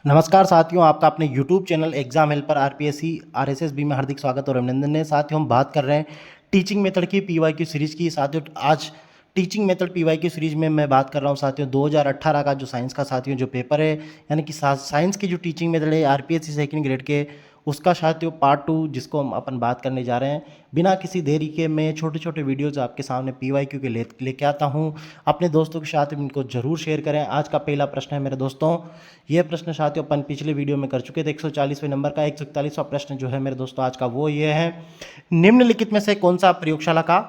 नमस्कार साथियों, आपका अपने YouTube channel exam helper RPSC RSSB में हार्दिक स्वागत और अभिनंदन है। साथियों, हम बात कर रहे हैं टीचिंग मेथड की पीवाईक्यू सीरीज की। साथियों, आज टीचिंग मेथड पीवाईक्यू सीरीज में मैं बात कर रहा हूं साथियों 2018 का जो साइंस का साथियों जो पेपर है, यानी कि साइंस की जो टीचिंग मेथड है आरपीएससी सेकंड ग्रेड के, उसका साथियों पार्ट 2 जिसको हम अपन बात करने जा रहे हैं। बिना किसी देरी के मैं छोटे छोटे वीडियोज़ आपके सामने पीवाईक्यू के लेके आता हूं। अपने दोस्तों के साथ इनको जरूर शेयर करें। आज का पहला प्रश्न है मेरे दोस्तों, ये प्रश्न साथियों अपन पिछले वीडियो में कर चुके थे 140वें नंबर का। 141वां प्रश्न जो है मेरे दोस्तों आज का वो ये है, निम्नलिखित में से कौन सा प्रयोगशाला का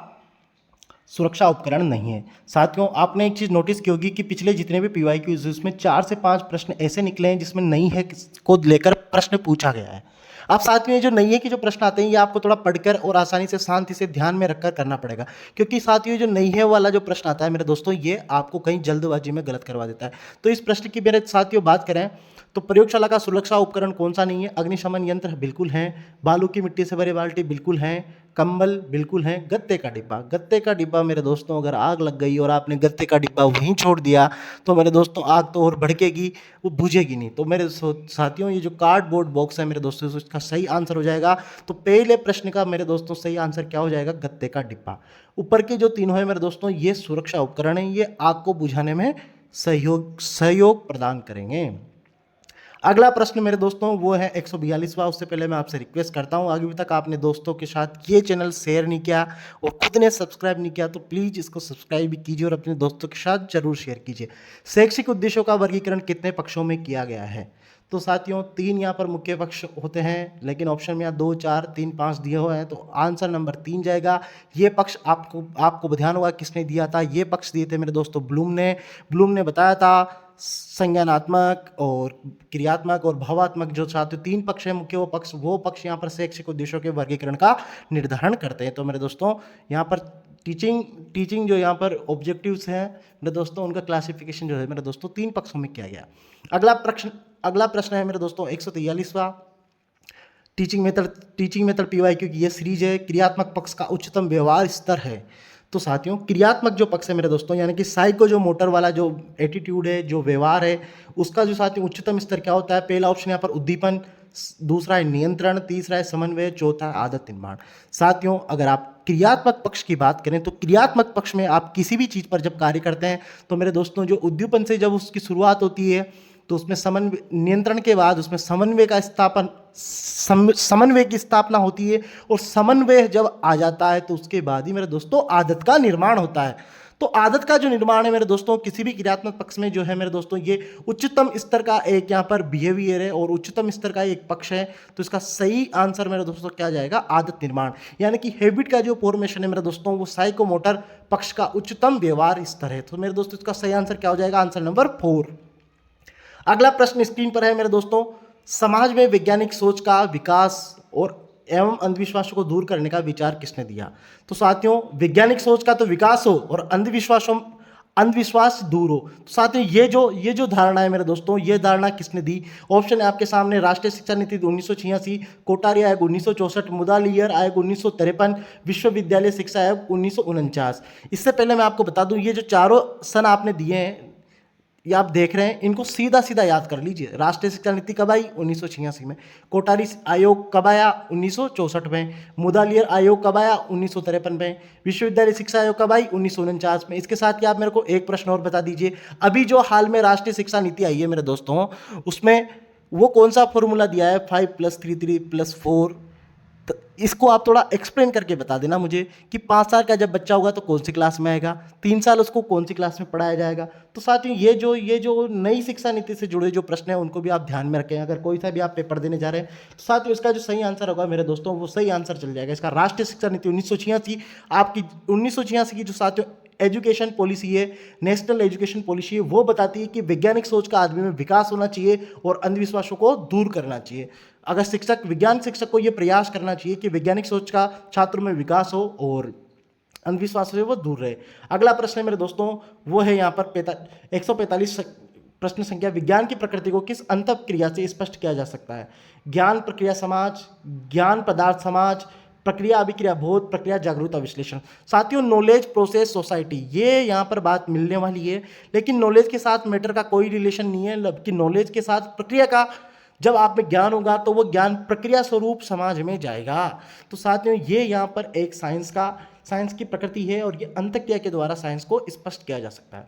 सुरक्षा उपकरण नहीं है। साथियों, आपने एक चीज़ नोटिस की होगी कि पिछले जितने भी पीवाईक्यूज उसमें 4 से 5 प्रश्न ऐसे निकले हैं जिसमें नहीं है को लेकर प्रश्न पूछा गया है। अब साथियों, ये जो नहीं है कि जो प्रश्न आते हैं ये आपको थोड़ा पढ़कर और आसानी से शांति से ध्यान में रखकर करना पड़ेगा, क्योंकि साथियों जो नहीं है वाला जो प्रश्न आता है मेरे दोस्तों ये आपको कहीं जल्दबाजी में गलत करवा देता है। तो इस प्रश्न की मेरे साथियों बात करें तो प्रयोगशाला का सुरक्षा उपकरण कौन सा नहीं है। अग्निशमन यंत्र बिल्कुल हैं, बालू की मिट्टी से भरे बाल्टी बिल्कुल हैं, कंबल बिल्कुल हैं, गत्ते का डिब्बा मेरे दोस्तों अगर आग लग गई और आपने गत्ते का डिब्बा वहीं छोड़ दिया तो मेरे दोस्तों आग तो और भड़केगी, वो बुझेगी नहीं। तो मेरे साथियों ये जो कार्डबोर्ड बॉक्स है मेरे दोस्तों इसका सही आंसर हो जाएगा। तो पहले प्रश्न का मेरे दोस्तों सही आंसर क्या हो जाएगा, गत्ते का डिब्बा। ऊपर के जो तीनों है मेरे दोस्तों ये सुरक्षा उपकरण है, ये आग को बुझाने में सहयोग प्रदान करेंगे। अगला प्रश्न मेरे दोस्तों वो है 142वां। उससे पहले मैं आपसे रिक्वेस्ट करता हूं, अभी तक आपने दोस्तों के साथ ये चैनल शेयर नहीं किया और खुद ने सब्सक्राइब नहीं किया तो प्लीज़ इसको सब्सक्राइब भी कीजिए और अपने दोस्तों के साथ जरूर शेयर कीजिए। शैक्षिक उद्देश्यों का वर्गीकरण कितने पक्षों में किया गया है। तो साथियों 3 यहाँ पर मुख्य पक्ष होते हैं, लेकिन ऑप्शन में यहाँ 2, 4, 3, 5 दिए हुए हैं, तो आंसर नंबर 3 जाएगा। ये पक्ष आपको ध्यान होगा किसने दिया था, ये पक्ष दिए थे मेरे दोस्तों ब्लूम ने बताया था संज्ञानात्मक और क्रियात्मक और भावात्मक जो साथियों 3 पक्ष है मुख्य, वो पक्ष यहाँ पर शैक्षिक उद्देश्यों के वर्गीकरण का निर्धारण करते हैं। तो मेरे दोस्तों यहाँ पर टीचिंग जो यहाँ पर ऑब्जेक्टिव्स हैं मेरे दोस्तों उनका क्लासिफिकेशन जो है मेरे दोस्तों 3 पक्षों में किया गया। अगला प्रश्न है मेरे दोस्तों 143वां। टीचिंग मेथड पीवाईक्यू की ये सीरीज है, क्रियात्मक पक्ष का उच्चतम व्यवहार स्तर है। तो साथियों क्रियात्मक जो पक्ष है मेरे दोस्तों यानी कि साइको जो मोटर वाला जो एटीट्यूड है, जो व्यवहार है, उसका जो साथियों उच्चतम स्तर क्या होता है। पहला ऑप्शन यहाँ पर उद्दीपन, दूसरा है नियंत्रण, तीसरा है समन्वय, चौथा है आदत निर्माण। साथियों अगर आप क्रियात्मक पक्ष की बात करें तो क्रियात्मक पक्ष में आप किसी भी चीज़ पर जब कार्य करते हैं तो मेरे दोस्तों जो उद्दीपन से जब उसकी शुरुआत होती है तो उसमें समन्वय, नियंत्रण के बाद उसमें समन्वय की स्थापना होती है और समन्वय जब आ जाता है तो उसके बाद ही मेरे दोस्तों आदत का निर्माण होता है। तो आदत का जो निर्माण है मेरे दोस्तों किसी भी क्रियात्मक पक्ष में जो है मेरे दोस्तों ये उच्चतम स्तर का एक यहाँ पर बिहेवियर है और उच्चतम स्तर का एक पक्ष है। तो इसका सही आंसर मेरे दोस्तों क्या जाएगा, आदत निर्माण, यानी कि हैबिट का जो फॉर्मेशन है मेरे दोस्तों वो साइकोमोटर पक्ष का उच्चतम व्यवहार स्तर है। तो मेरे दोस्तों इसका सही आंसर क्या हो जाएगा, आंसर नंबर 4। अगला प्रश्न स्क्रीन पर है मेरे दोस्तों, समाज में वैज्ञानिक सोच का विकास और एवं अंधविश्वासों को दूर करने का विचार किसने दिया। तो साथियों वैज्ञानिक सोच का तो विकास हो और अंधविश्वास दूर हो। तो साथियों ये जो धारणा है मेरे दोस्तों ये धारणा किसने दी। ऑप्शन है आपके सामने, राष्ट्रीय शिक्षा नीति 1986, कोटारी आयोग 1964, मुदालियर आयोग 1953, विश्वविद्यालय शिक्षा आयोग 1949। इससे पहले मैं आपको बता दूं ये जो चारों सन आपने दिए हैं ये आप देख रहे हैं, इनको सीधा सीधा याद कर लीजिए। राष्ट्रीय शिक्षा नीति कब आई, 1986 में। कोटारी आयोग कब आया, 1964 में। मुदालियर आयोग कब आया, 1953 में। विश्वविद्यालय शिक्षा आयोग कब आई, 1949 में। इसके साथ ही आप मेरे को एक प्रश्न और बता दीजिए, अभी जो हाल में राष्ट्रीय शिक्षा नीति आई है मेरे दोस्तों उसमें वो कौन सा फॉर्मूला दिया है, 5+3+4। तो इसको आप थोड़ा एक्सप्लेन करके बता देना मुझे कि 5 साल का जब बच्चा होगा तो कौन सी क्लास में आएगा, 3 साल उसको कौन सी क्लास में पढ़ाया जाएगा। तो साथियों ये जो नई शिक्षा नीति से जुड़े जो प्रश्न हैं उनको भी आप ध्यान में रखें। अगर कोई सा भी आप पेपर देने जा रहे हैं तो साथियों इसका जो सही आंसर होगा मेरे दोस्तों वो सही आंसर चल जाएगा इसका, राष्ट्रीय शिक्षा नीति 1986। आपकी 1986 की जो साथियों एजुकेशन पॉलिसी है, नेशनल एजुकेशन पॉलिसी है, वो बताती है कि वैज्ञानिक सोच का आदमी में विकास होना चाहिए और अंधविश्वासों को दूर करना चाहिए। अगर विज्ञान शिक्षक को ये प्रयास करना चाहिए कि वैज्ञानिक सोच का छात्रों में विकास हो और अंधविश्वास से वो दूर रहे। अगला प्रश्न है मेरे दोस्तों वो है यहाँ पर 145 प्रश्न संख्या, विज्ञान की प्रकृति को किस अंतःक्रिया से स्पष्ट किया जा सकता है। ज्ञान प्रक्रिया समाज, ज्ञान पदार्थ समाज, प्रक्रिया अभिक्रिया बोध, प्रक्रिया जागरूकता विश्लेषण। साथियों नॉलेज प्रोसेस सोसाइटी, ये यहाँ पर बात मिलने वाली है, लेकिन नॉलेज के साथ मैटर का कोई रिलेशन नहीं है, कि नॉलेज के साथ प्रक्रिया का जब आप में ज्ञान होगा तो वो ज्ञान प्रक्रिया स्वरूप समाज में जाएगा। तो साथियों ये यहाँ पर एक साइंस की प्रकृति है और ये अंतःक्रिया के द्वारा साइंस को स्पष्ट किया जा सकता है।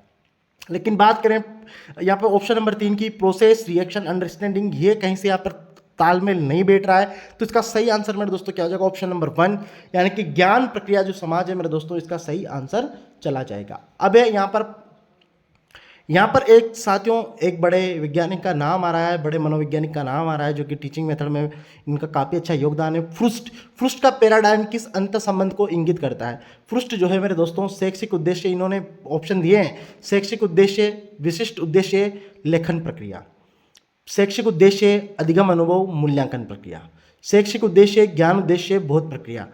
लेकिन बात करें यहाँ पर ऑप्शन नंबर 3 की, प्रोसेस रिएक्शन अंडरस्टैंडिंग, ये कहीं से यहाँ पर तालमेल नहीं बैठ रहा है, तो इसका सही आंसर मेरे दोस्तों क्या हो जाएगा, ऑप्शन नंबर 1, यानी कि ज्ञान प्रक्रिया जो समाज है मेरे दोस्तों, इसका सही आंसर चला जाएगा। अब यहाँ पर एक साथियों एक बड़े वैज्ञानिक का नाम आ रहा है, बड़े मनोवैज्ञानिक का नाम आ रहा है, जो कि टीचिंग मेथड में इनका काफ़ी अच्छा योगदान है। फ्रुस्ट का पैराडाइम किस अंतर संबंध को इंगित करता है? फ्रुस्ट जो है मेरे दोस्तों शैक्षिक उद्देश्य, इन्होंने ऑप्शन दिए हैं, शैक्षिक उद्देश्य, विशिष्ट उद्देश्य, लेखन प्रक्रिया। शैक्षिक उद्देश्य अधिगम अनुभव मूल्यांकन प्रक्रिया, शैक्षिक उद्देश्य ज्ञान उद्देश्य बोध प्रक्रिया,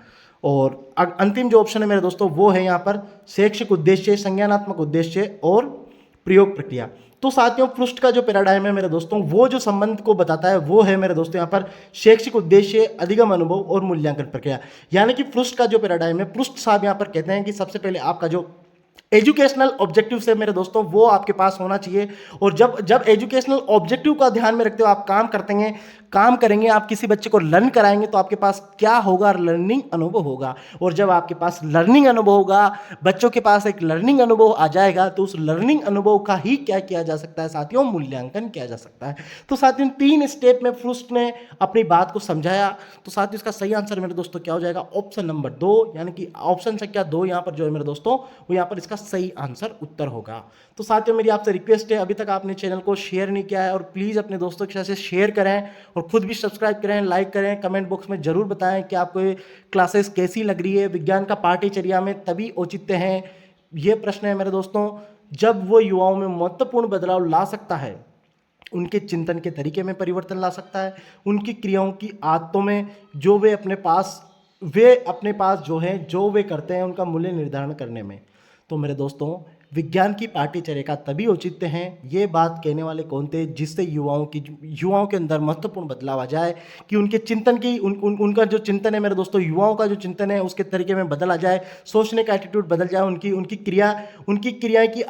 और अंतिम जो ऑप्शन है मेरे दोस्तों वो है यहाँ पर शैक्षिक उद्देश्य, संज्ञानात्मक उद्देश्य और प्रयोग प्रक्रिया। तो साथियों पृष्ठ का जो पैराडाइम है मेरे दोस्तों, वो जो संबंध को बताता है वो है मेरे दोस्तों यहाँ पर शैक्षिक उद्देश्य, अधिगम अनुभव और मूल्यांकन प्रक्रिया। यानी कि पृष्ठ का जो पैराडाइम है, पृष्ठ साहब यहाँ पर कहते हैं कि सबसे पहले आपका जो एजुकेशनल ऑब्जेक्टिव से मेरे दोस्तों वो आपके पास होना चाहिए, और जब एजुकेशनल ऑब्जेक्टिव का ध्यान में रखते हो आप काम करेंगे, आप किसी बच्चे को लर्न कराएंगे तो आपके पास क्या होगा, लर्निंग अनुभव होगा, और जब आपके पास लर्निंग अनुभव होगा, बच्चों के पास एक लर्निंग अनुभव आ जाएगा, तो उस लर्निंग अनुभव का ही क्या किया जा सकता है साथियों, मूल्यांकन किया जा सकता है। तो साथियों 3 स्टेप में फ्रुस्ट ने अपनी बात को समझाया। तो साथियों इसका सही आंसर मेरे दोस्तों क्या हो जाएगा, ऑप्शन नंबर 2, यानी कि ऑप्शन संख्या 2 यहाँ पर जो है मेरे दोस्तों वो यहाँ पर इसका सही आंसर उत्तर होगा। तो साथियों मेरी आपसे रिक्वेस्ट है, अभी तक आपने चैनल को शेयर नहीं किया है और प्लीज़ अपने दोस्तों के साथ शेयर करें और खुद भी सब्सक्राइब करें, लाइक करें, कमेंट बॉक्स में जरूर बताएं कि आपको ये क्लासेस कैसी लग रही है। विज्ञान का पाठ्यचर्या में तभी औचित्य हैं, ये प्रश्न है मेरे दोस्तों जब वो युवाओं में महत्वपूर्ण बदलाव ला सकता है, उनके चिंतन के तरीके में परिवर्तन ला सकता है, उनकी क्रियाओं की आदतों में जो वे अपने पास जो है जो वे करते हैं उनका मूल्य निर्धारण करने में। तो मेरे दोस्तों विज्ञान की पाठ्यचर्या का तभी औचित्य है, ये बात कहने वाले कौन थे, जिससे युवाओं के अंदर महत्वपूर्ण बदलाव आ जाए, कि उनके चिंतन की उनका जो चिंतन है मेरे दोस्तों, युवाओं का जो चिंतन है उसके तरीके में बदल आ जाए, सोचने का एटीट्यूड बदल जाए, उनकी क्रियाएं की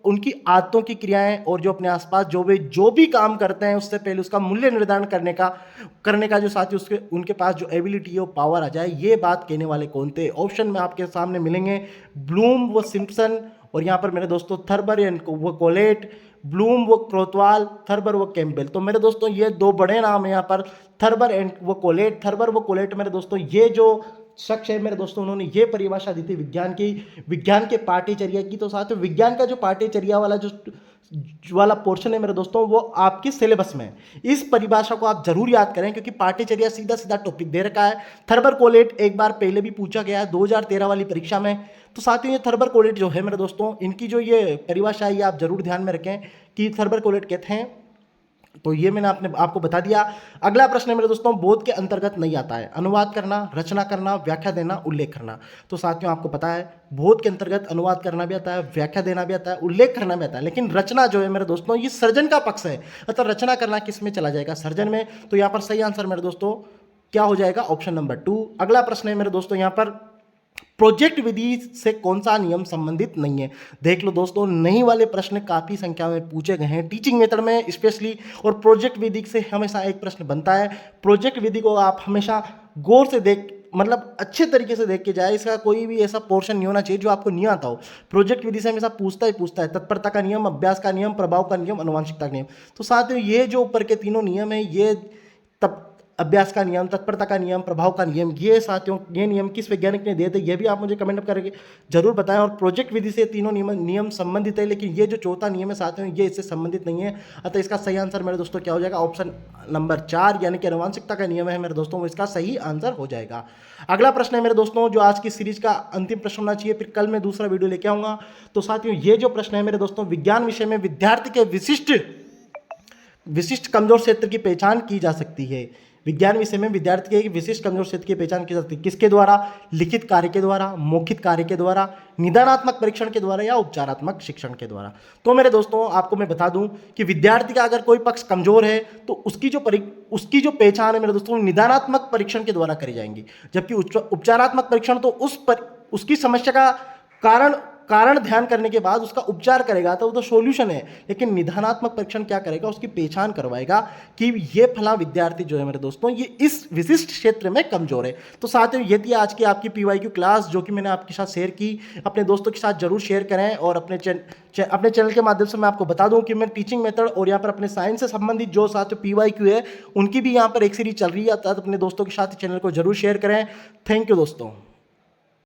उनकी आदतों की क्रियाएं और जो अपने आसपास जो भी काम करते हैं उससे पहले उसका मूल्य निर्धारण करने का जो साथी उनके पास जो एबिलिटी है वो पावर आ जाए। ये बात कहने वाले कौन थे? ऑप्शन में आपके सामने मिलेंगे ब्लूम व सिम्पसन, और यहाँ पर मेरे दोस्तों थर्बर एंड वो कोलेट, ब्लूम व क्रोथवाल, थर्बर व कैम्पबेल। तो मेरे दोस्तों ये 2 बड़े नाम है यहाँ पर, थर्बर एंड वो कोलेट। थर्बर व कोलेट मेरे दोस्तों ये जो शख्स है मेरे दोस्तों, उन्होंने ये परिभाषा दी थी विज्ञान के पाठ्यचर्या की। तो साथ में विज्ञान का जो पाठ्यचर्या वाला पोर्शन है मेरे दोस्तों वो आपके सिलेबस में है। इस परिभाषा को आप जरूर याद करें, क्योंकि पाठ्यचर्या सीधा टॉपिक दे रखा है। थर्बर कोलेट एक बार पहले भी पूछा गया है 2013 वाली परीक्षा में। तो साथ ही ये थर्बर कोलेट जो है मेरे दोस्तों, इनकी जो ये परिभाषा है ये आप जरूर ध्यान में रखें कि थर्बर कोलेट कहते हैं। तो ये मैंने आपको बता दिया। अगला प्रश्न है मेरे दोस्तों, बोध के अंतर्गत नहीं आता है, अनुवाद करना, रचना करना, व्याख्या देना, उल्लेख करना। तो साथियों आपको पता है बोध के अंतर्गत अनुवाद करना भी आता है, व्याख्या देना भी आता है, उल्लेख करना भी आता है, लेकिन रचना जो है मेरे दोस्तों ये सर्जन का पक्ष है, अतः रचना करना किस में चला जाएगा, सर्जन में। तो यहाँ पर सही आंसर मेरे दोस्तों क्या हो जाएगा, ऑप्शन नंबर 2। अगला प्रश्न है मेरे दोस्तों यहाँ पर, प्रोजेक्ट विधि से कौन सा नियम संबंधित नहीं है। देख लो दोस्तों, नहीं वाले प्रश्न काफ़ी संख्या में पूछे गए हैं टीचिंग मेथड में स्पेशली, और प्रोजेक्ट विधि से हमेशा एक प्रश्न बनता है। प्रोजेक्ट विधि को आप हमेशा गौर से मतलब अच्छे तरीके से देख के जाए, इसका कोई भी ऐसा पोर्शन नहीं होना चाहिए जो आपको नहीं आता हो। प्रोजेक्ट विधि से हमेशा पूछता है तत्परता का नियम, अभ्यास का नियम, प्रभाव का नियम, अनुवांशिकता का नियम। तो साथ ही ये जो ऊपर के तीनों नियम है, ये अभ्यास का नियम, तत्परता का नियम, प्रभाव का नियम, ये साथियों ये नियम किस वैज्ञानिक ने दिए थे, ये भी आप मुझे कमेंट करके जरूर बताएं। और प्रोजेक्ट विधि से तीनों नियम संबंधित है, लेकिन ये जो चौथा नियम है साथियों ये इससे संबंधित नहीं है। अतः इसका सही आंसर मेरे दोस्तों क्या हो जाएगा, ऑप्शन नंबर 4 यानी कि अनुवांशिकता का नियम है मेरे दोस्तों, वो इसका सही आंसर हो जाएगा। अगला प्रश्न है मेरे दोस्तों, जो आज की सीरीज का अंतिम प्रश्न होना चाहिए, फिर कल मैं दूसरा वीडियो लेके आऊँगा। तो साथियों ये जो प्रश्न है मेरे दोस्तों, विज्ञान विषय में विद्यार्थी के विशिष्ट कमजोर क्षेत्र की पहचान की जा सकती है। विज्ञान विषय में विद्यार्थी के एक विशिष्ट कमजोर क्षेत्र की पहचान की जाती है किसके द्वारा? लिखित कार्य के द्वारा, मौखिक कार्य के द्वारा, निदानात्मक परीक्षण के द्वारा या उपचारात्मक शिक्षण के द्वारा। तो मेरे दोस्तों आपको मैं बता दूं कि विद्यार्थी का अगर कोई पक्ष कमजोर है तो उसकी जो पहचान है मेरे दोस्तों निदानात्मक परीक्षण के द्वारा करी जाएंगी, जबकि उपचारात्मक परीक्षण तो उसकी समस्या का कारण ध्यान करने के बाद उसका उपचार करेगा, तो वो तो सॉल्यूशन है। लेकिन निदानात्मक परीक्षण क्या करेगा? उसकी पहचान करवाएगा कि ये फला विद्यार्थी जो है मेरे दोस्तों ये इस विशिष्ट क्षेत्र में कमजोर है। तो साथियों ये थी आज की आपकी PYQ क्लास जो कि मैंने आपके साथ शेयर की। अपने दोस्तों के साथ जरूर शेयर करें और अपने चैनल के माध्यम से मैं आपको बता दूं कि मैं टीचिंग मेथड और यहाँ पर अपने साइंस से संबंधित जो साथियों PYQ है उनकी भी यहाँ पर एक सीरीज चल रही है। अपने दोस्तों के साथ चैनल को जरूर शेयर करें। थैंक यू दोस्तों।